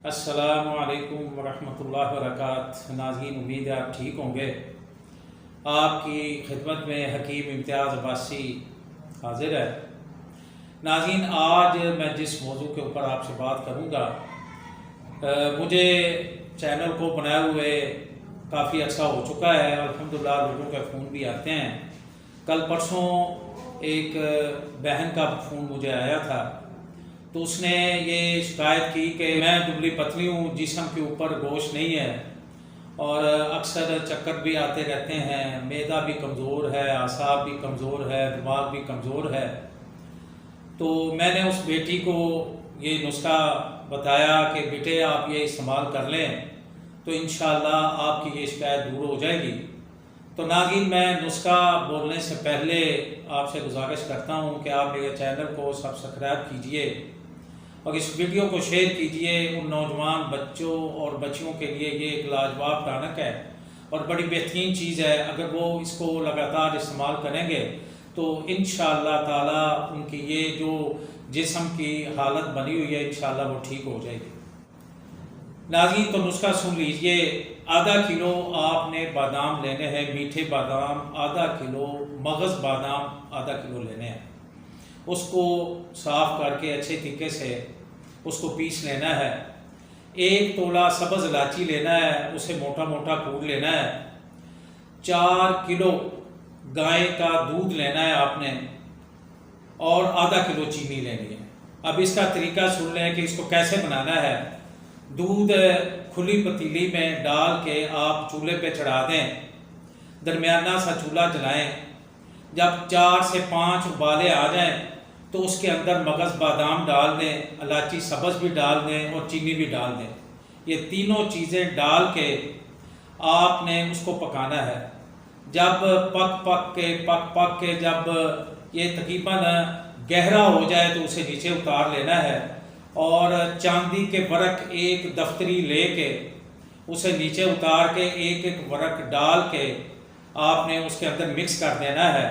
السلام علیکم ورحمۃ اللہ وبرکاتہ۔ ناظرین، امید ہے آپ ٹھیک ہوں گے۔ آپ کی خدمت میں حکیم امتیاز عباسی حاضر ہے۔ ناظرین، آج میں جس موضوع کے اوپر آپ سے بات کروں گا، مجھے چینل کو بنائے ہوئے کافی عرصہ ہو چکا ہے۔ الحمدللہ لوگوں کے فون بھی آتے ہیں۔ کل پرسوں ایک بہن کا فون مجھے آیا تھا، تو اس نے یہ شکایت کی کہ میں دبلی پتلی ہوں، جسم کے اوپر گوشت نہیں ہے، اور اکثر چکر بھی آتے رہتے ہیں، معدہ بھی کمزور ہے، اعصاب بھی کمزور ہے، دماغ بھی کمزور ہے۔ تو میں نے اس بیٹی کو یہ نسخہ بتایا کہ بیٹے آپ یہ استعمال کر لیں تو انشاءاللہ آپ کی یہ شکایت دور ہو جائے گی۔ تو ناظرین، میں نسخہ بولنے سے پہلے آپ سے گزارش کرتا ہوں کہ آپ میرے چینل کو سبسکرائب کیجئے اور اس ویڈیو کو شیئر کیجئے۔ ان نوجوان بچوں اور بچیوں کے لیے یہ ایک لاجواب ٹانک ہے اور بڑی بہترین چیز ہے۔ اگر وہ اس کو لگاتار استعمال کریں گے تو انشاءاللہ تعالی ان کی یہ جو جسم کی حالت بنی ہوئی ہے انشاءاللہ وہ ٹھیک ہو جائے گی۔ ناظرین، تو نسخہ سن لیجئے۔ آدھا کلو آپ نے بادام لینے ہیں، میٹھے بادام آدھا کلو، مغز بادام آدھا کلو لینے ہیں۔ اس کو صاف کر کے اچھے طریقے سے اس کو پیس لینا ہے۔ ایک تولہ سبز الائچی لینا ہے، اسے موٹا موٹا کوٹ لینا ہے۔ 4 کلو گائے کا دودھ لینا ہے آپ نے، اور آدھا کلو چینی لینی ہے۔ اب اس کا طریقہ سن لیں کہ اس کو کیسے بنانا ہے۔ دودھ کھلی پتیلی میں ڈال کے آپ چولہے پہ چڑھا دیں، درمیانہ سا چولہا جلائیں۔ جب 4 سے 5 ابالے آ جائیں تو اس کے اندر مغز بادام ڈال دیں، الائچی سبز بھی ڈال دیں اور چینی بھی ڈال دیں۔ یہ تینوں چیزیں ڈال کے آپ نے اس کو پکانا ہے۔ جب پک کے جب یہ تقریباً گہرا ہو جائے تو اسے نیچے اتار لینا ہے، اور چاندی کے ورق ایک دفتری لے کے اسے نیچے اتار کے ایک ایک ورق ڈال کے آپ نے اس کے اندر مکس کر دینا ہے،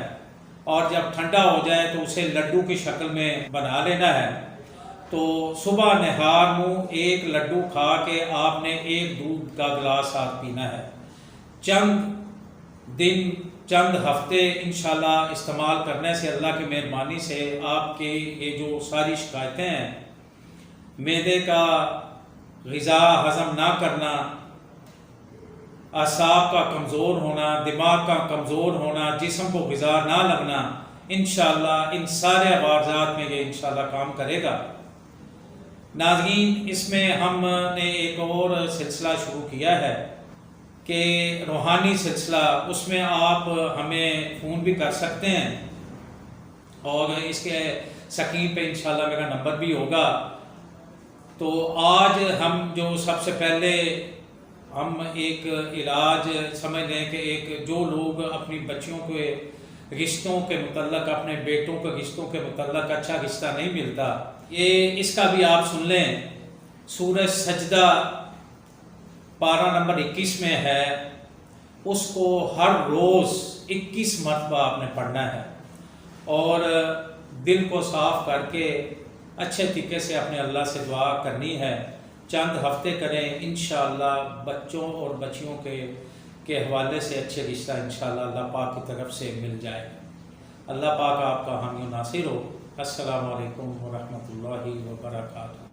اور جب ٹھنڈا ہو جائے تو اسے لڈو کی شکل میں بنا لینا ہے۔ تو صبح نہار منہ ایک لڈو کھا کے آپ نے ایک دودھ کا گلاس ساتھ پینا ہے۔ چند دن، چند ہفتے انشاءاللہ استعمال کرنے سے اللہ کی مہربانی سے آپ کے یہ جو ساری شکایتیں ہیں، معدے کا غذا ہضم نہ کرنا، اعصاب کا کمزور ہونا، دماغ کا کمزور ہونا، جسم کو غذا نہ لگنا، انشاءاللہ ان سارے عوارضات میں یہ انشاءاللہ کام کرے گا۔ ناظرین، اس میں ہم نے ایک اور سلسلہ شروع کیا ہے کہ روحانی سلسلہ، اس میں آپ ہمیں فون بھی کر سکتے ہیں، اور اس کے سکرین پہ انشاءاللہ میرا نمبر بھی ہوگا۔ تو آج ہم جو سب سے پہلے ہم ایک علاج سمجھ لیں کہ ایک جو لوگ اپنی بچیوں کے رشتوں کے متعلق، اپنے بیٹوں کے رشتوں کے متعلق اچھا رشتہ نہیں ملتا، یہ اس کا بھی آپ سن لیں۔ سورہ سجدہ پارہ نمبر 21 میں ہے، اس کو ہر روز 21 مرتبہ آپ نے پڑھنا ہے، اور دل کو صاف کر کے اچھے طریقے سے اپنے اللہ سے دعا کرنی ہے۔ چند ہفتے کریں، انشاءاللہ بچوں اور بچیوں کے حوالے سے اچھے رشتہ انشاءاللہ اللہ پاک کی طرف سے مل جائے۔ اللہ پاک آپ کا حامی و ناصر ہو۔ السلام علیکم ورحمۃ اللہ وبرکاتہ۔